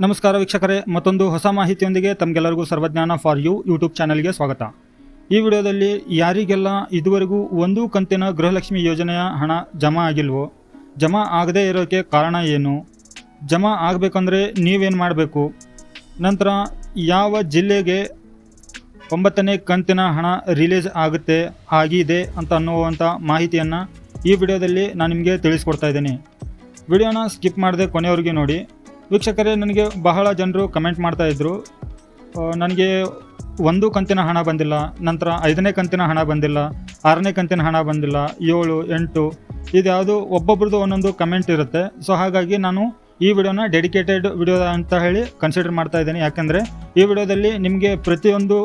ನಮಸ್ಕಾರ ವೀಕ್ಷಕರೇ, ಮತ್ತೊಂದು ಹೊಸ ಮಾಹಿತಿಯೊಂದಿಗೆ ತಮಗೆಲ್ಲರಿಗೂ ಸರ್ವಜ್ಞಾನ ಫಾರ್ ಯು ಯೂಟ್ಯೂಬ್ ಚಾನಲ್ಗೆ ಸ್ವಾಗತ. ಈ ವಿಡಿಯೋದಲ್ಲಿ ಯಾರಿಗೆಲ್ಲ ಇದುವರೆಗೂ ಒಂದು ಕಂತಿನ ಗೃಹಲಕ್ಷ್ಮಿ ಯೋಜನೆಯ ಹಣ ಜಮಾ ಆಗಿಲ್ವೋ, ಜಮಾ ಆಗದೇ ಇರೋಕ್ಕೆ ಕಾರಣ ಏನು, ಜಮಾ ಆಗಬೇಕಂದ್ರೆ ನೀವೇನು ಮಾಡಬೇಕು, ನಂತರ ಯಾವ ಜಿಲ್ಲೆಗೆ 9ನೇ ಕಂತಿನ ಹಣ ರಿಲೀಸ್ ಆಗಿದೆ ಅಂತ ಅನ್ನುವಂಥ ಮಾಹಿತಿಯನ್ನು ಈ ವಿಡಿಯೋದಲ್ಲಿ ನಾನು ನಿಮಗೆ ತಿಳಿಸ್ಕೊಡ್ತಾ ಇದ್ದೀನಿ. ವಿಡಿಯೋನ ಸ್ಕಿಪ್ ಮಾಡದೆ ಕೊನೆಯವರೆಗೆ ನೋಡಿ. ವೀಕ್ಷಕರೇ, ನನಗೆ ಬಹಳ ಜನರು ಕಮೆಂಟ್ ಮಾಡ್ತಾಯಿದ್ರು, ನನಗೆ 1 ಕಂತಿನ ಹಣ ಬಂದಿಲ್ಲ, ನಂತರ 5ನೇ ಕಂತಿನ ಹಣ ಬಂದಿಲ್ಲ, 6ನೇ ಕಂತಿನ ಹಣ ಬಂದಿಲ್ಲ, 7, 8 ಇದ್ಯಾವುದು ಒಬ್ಬೊಬ್ರದ್ದು ಒಂದೊಂದು ಕಮೆಂಟ್ ಇರುತ್ತೆ. ಸೊ ಹಾಗಾಗಿ ನಾನು ಈ ವಿಡಿಯೋನ ಡೆಡಿಕೇಟೆಡ್ ವಿಡಿಯೋ ಅಂತ ಹೇಳಿ ಕನ್ಸಿಡರ್ ಮಾಡ್ತಾ ಇದ್ದೀನಿ. ಯಾಕೆಂದರೆ ಈ ವಿಡಿಯೋದಲ್ಲಿ ನಿಮಗೆ ಪ್ರತಿಯೊಂದು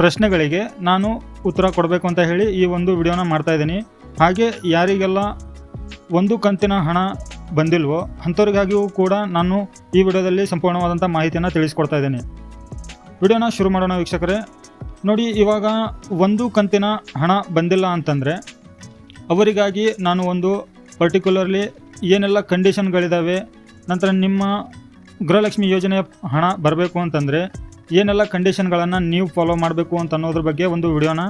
ಪ್ರಶ್ನೆಗಳಿಗೆ ನಾನು ಉತ್ತರ ಕೊಡಬೇಕು ಅಂತ ಹೇಳಿ ಈ ಒಂದು ವಿಡಿಯೋನ ಮಾಡ್ತಾ ಇದ್ದೀನಿ. ಹಾಗೆ ಯಾರಿಗೆಲ್ಲ 1 ಕಂತಿನ ಹಣ ಬಂದಿಲ್ವೋ ಅಂಥವ್ರಿಗಾಗಿಯೂ ಕೂಡ ನಾನು ಈ ವಿಡಿಯೋದಲ್ಲಿ ಸಂಪೂರ್ಣವಾದಂಥ ಮಾಹಿತಿಯನ್ನು ತಿಳಿಸ್ಕೊಡ್ತಾ ಇದ್ದೀನಿ. ವಿಡಿಯೋನ ಶುರು ಮಾಡೋಣ ವೀಕ್ಷಕರೇ. ನೋಡಿ, ಇವಾಗ 1 ಕಂತಿನ ಹಣ ಬಂದಿಲ್ಲ ಅಂತಂದರೆ ಅವರಿಗಾಗಿ ನಾನು ಒಂದು ಪರ್ಟಿಕ್ಯುಲರ್ಲಿ ಏನೆಲ್ಲ ಕಂಡೀಷನ್ಗಳಿದ್ದಾವೆ, ನಂತರ ನಿಮ್ಮ ಗೃಹಲಕ್ಷ್ಮಿ ಯೋಜನೆಯ ಹಣ ಬರಬೇಕು ಅಂತಂದರೆ ಏನೆಲ್ಲ ಕಂಡೀಷನ್ಗಳನ್ನು ನೀವು ಫಾಲೋ ಮಾಡಬೇಕು ಅಂತ ಅನ್ನೋದ್ರ ಬಗ್ಗೆ ಒಂದು ವಿಡಿಯೋನ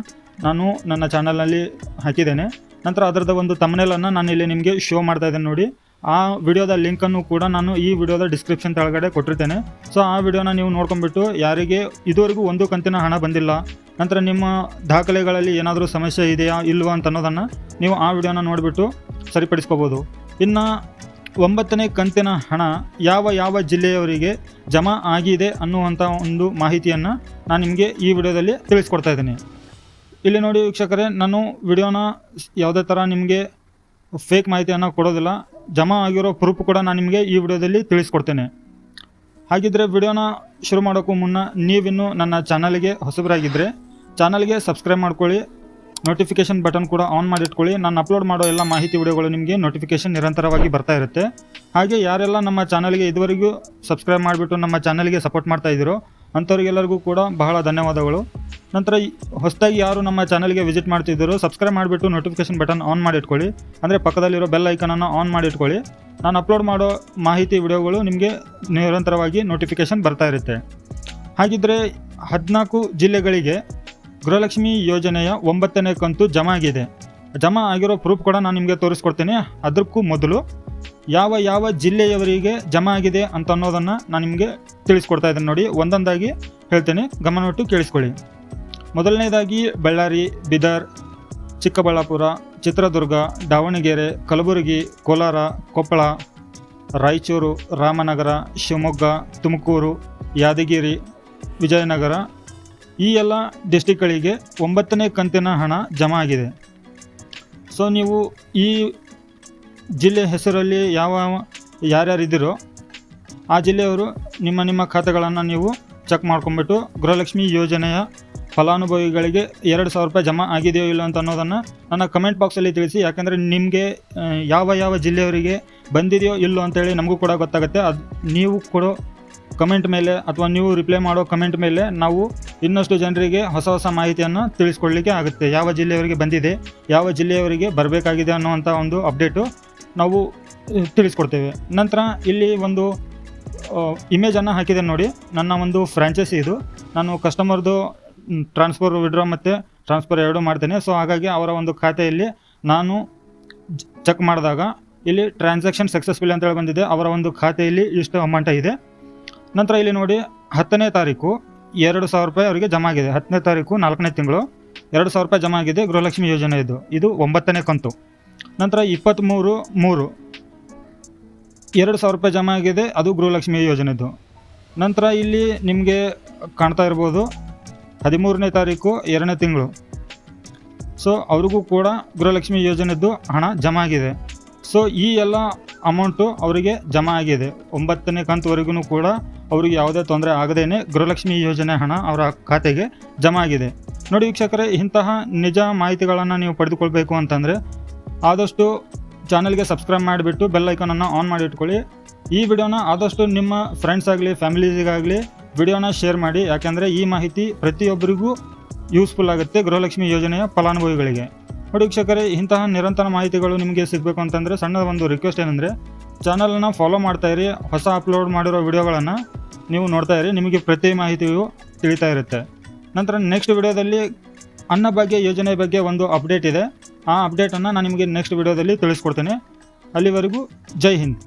ನಾನು ನನ್ನ ಚಾನಲ್ನಲ್ಲಿ ಹಾಕಿದ್ದೇನೆ. ನಂತರ ಅದರದ ಒಂದು ತಮ್ನೇಲನ್ನು ನಾನು ಇಲ್ಲಿ ನಿಮಗೆ ಶೋ ಮಾಡ್ತಾ ಇದ್ದೇನೆ ನೋಡಿ. ಆ ವಿಡಿಯೋದ ಲಿಂಕನ್ನು ಕೂಡ ನಾನು ಈ ವಿಡಿಯೋದ ಡಿಸ್ಕ್ರಿಪ್ಷನ್ ಕೆಳಗಡೆ ಕೊಟ್ಟಿರ್ತೇನೆ. ಸೊ ಆ ವಿಡಿಯೋನ ನೀವು ನೋಡ್ಕೊಂಡ್ಬಿಟ್ಟು ಯಾರಿಗೆ ಇದುವರೆಗೂ 1 ಕಂತಿನ ಹಣ ಬಂದಿಲ್ಲ, ನಂತರ ನಿಮ್ಮ ದಾಖಲೆಗಳಲ್ಲಿ ಏನಾದರೂ ಸಮಸ್ಯೆ ಇದೆಯಾ ಇಲ್ವಾ ಅಂತ ಅನ್ನೋದನ್ನು ನೀವು ಆ ವಿಡಿಯೋನ ನೋಡಿಬಿಟ್ಟು ಸರಿಪಡಿಸ್ಕೋಬೋದು. ಇನ್ನು 9ನೇ ಕಂತಿನ ಹಣ ಯಾವ ಜಿಲ್ಲೆಯವರಿಗೆ ಜಮಾ ಆಗಿದೆ ಅನ್ನುವಂಥ ಒಂದು ಮಾಹಿತಿಯನ್ನು ನಾನು ನಿಮಗೆ ಈ ವಿಡಿಯೋದಲ್ಲಿ ತಿಳಿಸ್ಕೊಡ್ತಾ ಇದ್ದೀನಿ. ಇಲ್ಲಿ ನೋಡಿ ವೀಕ್ಷಕರೇ, ನಾನು ವಿಡಿಯೋನ ಯಾವುದೇ ಥರ ನಿಮಗೆ ಫೇಕ್ ಮಾಹಿತಿಯನ್ನು ಕೊಡೋದಿಲ್ಲ, ಜಮಾ ಆಗಿರೋ ಪ್ರೂಫ್ ಕೂಡ ನಾನು ನಿಮಗೆ ಈ ವಿಡಿಯೋದಲ್ಲಿ ತಿಳಿಸ್ಕೊಡ್ತೇನೆ. ಹಾಗಿದ್ದರೆ ವಿಡಿಯೋನ ಶುರು ಮಾಡೋಕ್ಕೂ ಮುನ್ನ ನೀವಿನ್ನೂ ನನ್ನ ಚಾನಲ್ಗೆ ಹೊಸಬರಾಗಿದ್ದರೆ ಚಾನಲ್ಗೆ ಸಬ್ಸ್ಕ್ರೈಬ್ ಮಾಡ್ಕೊಳ್ಳಿ, ನೋಟಿಫಿಕೇಷನ್ ಬಟನ್ ಕೂಡ ಆನ್ ಮಾಡಿಟ್ಕೊಳ್ಳಿ. ನಾನು ಅಪ್ಲೋಡ್ ಮಾಡೋ ಎಲ್ಲ ಮಾಹಿತಿ ವಿಡಿಯೋಗಳು ನಿಮಗೆ ನೋಟಿಫಿಕೇಷನ್ ನಿರಂತರವಾಗಿ ಬರ್ತಾ ಇರುತ್ತೆ. ಹಾಗೆ ಯಾರೆಲ್ಲ ನಮ್ಮ ಚಾನಲ್ಗೆ ಇದುವರೆಗೂ ಸಬ್ಸ್ಕ್ರೈಬ್ ಮಾಡಿಬಿಟ್ಟು ನಮ್ಮ ಚಾನಲ್ಗೆ ಸಪೋರ್ಟ್ ಮಾಡ್ತಾ ಇದ್ದೀರೋ ಅಂಥವ್ರಿಗೆಲ್ಲರಿಗೂ ಕೂಡ ಬಹಳ ಧನ್ಯವಾದಗಳು. ನಂತರ ಹೊಸದಾಗಿ ಯಾರು ನಮ್ಮ ಚಾನಲ್ಗೆ ವಿಸಿಟ್ ಮಾಡ್ತಿದ್ದೀರೋ ಸಬ್ಸ್ಕ್ರೈಬ್ ಮಾಡಿಬಿಟ್ಟು ನೋಟಿಫಿಕೇಷನ್ ಬಟನ್ ಆನ್ ಮಾಡಿಟ್ಕೊಳ್ಳಿ, ಅಂದರೆ ಪಕ್ಕದಲ್ಲಿರೋ ಬೆಲ್ ಐಕನನ್ನು ಆನ್ ಮಾಡಿಟ್ಕೊಳ್ಳಿ. ನಾನು ಅಪ್ಲೋಡ್ ಮಾಡೋ ಮಾಹಿತಿ ವಿಡಿಯೋಗಳು ನಿಮಗೆ ನಿರಂತರವಾಗಿ ನೋಟಿಫಿಕೇಷನ್ ಬರ್ತಾ ಇರುತ್ತೆ. ಹಾಗಿದ್ದರೆ 14 ಜಿಲ್ಲೆಗಳಿಗೆ ಗೃಹಲಕ್ಷ್ಮಿ ಯೋಜನೆಯ 9ನೇ ಕಂತು ಜಮಾ ಆಗಿದೆ. ಜಮಾ ಆಗಿರೋ ಪ್ರೂಫ್ ಕೂಡ ನಾನು ನಿಮಗೆ ತೋರಿಸ್ಕೊಡ್ತೀನಿ. ಅದಕ್ಕೂ ಮೊದಲು ಯಾವ ಜಿಲ್ಲೆಯವರಿಗೆ ಜಮಾ ಆಗಿದೆ ಅಂತ ಅನ್ನೋದನ್ನು ನಾನು ನಿಮಗೆ ತಿಳಿಸ್ಕೊಡ್ತಾ ಇದ್ದೀನಿ ನೋಡಿ. ಒಂದೊಂದಾಗಿ ಹೇಳ್ತೇನೆ, ಗಮನವಿಟ್ಟು ಕೇಳಿಸ್ಕೊಳ್ಳಿ. ಮೊದಲನೇದಾಗಿ ಬಳ್ಳಾರಿ, ಬೀದರ್, ಚಿಕ್ಕಬಳ್ಳಾಪುರ, ಚಿತ್ರದುರ್ಗ, ದಾವಣಗೆರೆ, ಕಲಬುರಗಿ, ಕೋಲಾರ, ಕೊಪ್ಪಳ, ರಾಯಚೂರು, ರಾಮನಗರ, ಶಿವಮೊಗ್ಗ, ತುಮಕೂರು, ಯಾದಗಿರಿ, ವಿಜಯನಗರ ಈ ಎಲ್ಲ ಡಿಸ್ಟಿಕ್ಗಳಿಗೆ 9ನೇ ಕಂತಿನ ಹಣ ಜಮಾ ಆಗಿದೆ. ಸೊ ನೀವು ಈ ಜಿಲ್ಲೆ ಹೆಸರಲ್ಲಿ ಯಾರ್ಯಾರಿದ್ದೀರೋ ಆ ಜಿಲ್ಲೆಯವರು ನಿಮ್ಮ ಖಾತೆಗಳನ್ನು ನೀವು ಚೆಕ್ ಮಾಡ್ಕೊಂಬಿಟ್ಟು ಗೃಹಲಕ್ಷ್ಮಿ ಯೋಜನೆಯ ಫಲಾನುಭವಿಗಳಿಗೆ 2,000 ರೂಪಾಯಿ ಜಮಾ ಆಗಿದೆಯೋ ಇಲ್ಲ ಅಂತ ಅನ್ನೋದನ್ನು ನನ್ನ ಕಮೆಂಟ್ ಬಾಕ್ಸಲ್ಲಿ ತಿಳಿಸಿ. ಯಾಕೆಂದರೆ ನಿಮಗೆ ಯಾವ ಜಿಲ್ಲೆಯವರಿಗೆ ಬಂದಿದೆಯೋ ಇಲ್ಲೋ ಅಂತೇಳಿ ನಮಗೂ ಕೂಡ ಗೊತ್ತಾಗುತ್ತೆ. ಅದು ನೀವು ಕೊಡೋ ಕಮೆಂಟ್ ಮೇಲೆ ಅಥವಾ ನೀವು ರಿಪ್ಲೈ ಮಾಡೋ ಕಮೆಂಟ್ ಮೇಲೆ ನಾವು ಇನ್ನಷ್ಟು ಜನರಿಗೆ ಹೊಸ ಮಾಹಿತಿಯನ್ನು ತಿಳಿಸ್ಕೊಡ್ಲಿಕ್ಕೆ ಆಗುತ್ತೆ. ಯಾವ ಜಿಲ್ಲೆಯವರಿಗೆ ಬಂದಿದೆ, ಯಾವ ಜಿಲ್ಲೆಯವರಿಗೆ ಬರಬೇಕಾಗಿದೆ ಅನ್ನುವಂಥ ಒಂದು ಅಪ್ಡೇಟು ನಾವು ತಿಳಿಸ್ಕೊಡ್ತೇವೆ. ನಂತರ ಇಲ್ಲಿ ಒಂದು ಇಮೇಜನ್ನು ಹಾಕಿದೆ ನೋಡಿ. ನನ್ನ ಒಂದು ಫ್ರಾಂಚೈಸಿ ಇದು. ನಾನು ಕಸ್ಟಮರ್ದು ಟ್ರಾನ್ಸ್ಫರ್, ವಿಡ್ರಾ ಮತ್ತು ಟ್ರಾನ್ಸ್ಫರ್ ಎರಡೂ ಮಾಡ್ತೇನೆ. ಸೊ ಹಾಗಾಗಿ ಅವರ ಒಂದು ಖಾತೆಯಲ್ಲಿ ನಾನು ಚೆಕ್ ಮಾಡಿದಾಗ ಇಲ್ಲಿ ಟ್ರಾನ್ಸಾಕ್ಷನ್ ಸಕ್ಸಸ್ಫುಲ್ ಅಂತೇಳಿ ಬಂದಿದೆ. ಅವರ ಒಂದು ಖಾತೆಯಲ್ಲಿ ಇಷ್ಟು ಅಮೌಂಟ್ ಇದೆ. ನಂತರ ಇಲ್ಲಿ ನೋಡಿ, 10ನೇ ತಾರೀಕು 2,000 ರೂಪಾಯಿ ಅವರಿಗೆ ಜಮಾ ಆಗಿದೆ. 10ನೇ ತಾರೀಕು 4ನೇ ತಿಂಗಳು 2,000 ರೂಪಾಯಿ ಜಮಾ ಆಗಿದೆ ಗೃಹಲಕ್ಷ್ಮಿ ಯೋಜನೆ ಇದು 9ನೇ ಕಂತು. ನಂತರ 23/3 2,000 ರೂಪಾಯಿ ಜಮಾ ಆಗಿದೆ, ಅದು ಗೃಹಲಕ್ಷ್ಮಿ ಯೋಜನೆದು. ನಂತರ ಇಲ್ಲಿ ನಿಮಗೆ ಕಾಣ್ತಾ ಇರ್ಬೋದು 13ನೇ ತಾರೀಕು 2ನೇ ತಿಂಗಳು. ಸೊ ಅವ್ರಿಗೂ ಕೂಡ ಗೃಹಲಕ್ಷ್ಮಿ ಯೋಜನೆದ್ದು ಹಣ ಜಮಾ ಆಗಿದೆ. ಸೊ ಈ ಎಲ್ಲ ಅಮೌಂಟು ಅವರಿಗೆ ಜಮಾ ಆಗಿದೆ. 9ನೇ ಕಂತುವರೆಗೂ ಕೂಡ ಅವರಿಗೆ ಯಾವುದೇ ತೊಂದರೆ ಆಗದೇನೆ ಗೃಹಲಕ್ಷ್ಮಿ ಯೋಜನೆ ಹಣ ಅವರ ಖಾತೆಗೆ ಜಮಾ ಆಗಿದೆ. ನೋಡಿ ವೀಕ್ಷಕರೇ, ಇಂತಹ ನಿಜ ಮಾಹಿತಿಗಳನ್ನು ನೀವು ಪಡೆದುಕೊಳ್ಬೇಕು ಅಂತಂದರೆ ಆದಷ್ಟು ಚಾನಲ್ಗೆ ಸಬ್ಸ್ಕ್ರೈಬ್ ಮಾಡಿಬಿಟ್ಟು ಬೆಲ್ ಐಕನನ್ನು ಆನ್ ಮಾಡಿ ಇಟ್ಕೊಳ್ಳಿ. ಈ ವಿಡಿಯೋನ ಆದಷ್ಟು ನಿಮ್ಮ ಫ್ರೆಂಡ್ಸ್ ಆಗಲಿ ಫ್ಯಾಮಿಲೀಸಿಗಾಗಲಿ ವಿಡಿಯೋನ ಶೇರ್ ಮಾಡಿ. ಯಾಕೆಂದರೆ ಈ ಮಾಹಿತಿ ಪ್ರತಿಯೊಬ್ಬರಿಗೂ ಯೂಸ್ಫುಲ್ ಆಗುತ್ತೆ ಗೃಹಲಕ್ಷ್ಮಿ ಯೋಜನೆಯ ಫಲಾನುಭವಿಗಳಿಗೆ. ನೋಡಿ ವೀಕ್ಷಕರೇ, ಇಂತಹ ನಿರಂತರ ಮಾಹಿತಿಗಳು ನಿಮಗೆ ಸಿಗಬೇಕು ಅಂತಂದರೆ ಸಣ್ಣ ಒಂದು ರಿಕ್ವೆಸ್ಟ್ ಏನಂದರೆ ಚಾನಲನ್ನು ಫಾಲೋ ಮಾಡ್ತಾಯಿರಿ. ಹೊಸ ಅಪ್ಲೋಡ್ ಮಾಡಿರೋ ವಿಡಿಯೋಗಳನ್ನು ನೀವು ನೋಡ್ತಾ ಇರಿ, ನಿಮಗೆ ಪ್ರತಿ ಮಾಹಿತಿಯು ತಿಳಿತಾ ಇರುತ್ತೆ. ನಂತರ ನೆಕ್ಸ್ಟ್ ವಿಡಿಯೋದಲ್ಲಿ ಅನ್ನಭಾಗ್ಯ ಯೋಜನೆ ಬಗ್ಗೆ ಒಂದು ಅಪ್ಡೇಟ್ ಇದೆ. ಆ ಅಪ್ಡೇಟನ್ನು ನಾನು ನಿಮಗೆ ನೆಕ್ಸ್ಟ್ ವಿಡಿಯೋದಲ್ಲಿ ತಿಳಿಸ್ಕೊಡ್ತೇನೆ. ಅಲ್ಲಿವರೆಗೂ ಜೈ ಹಿಂದ್.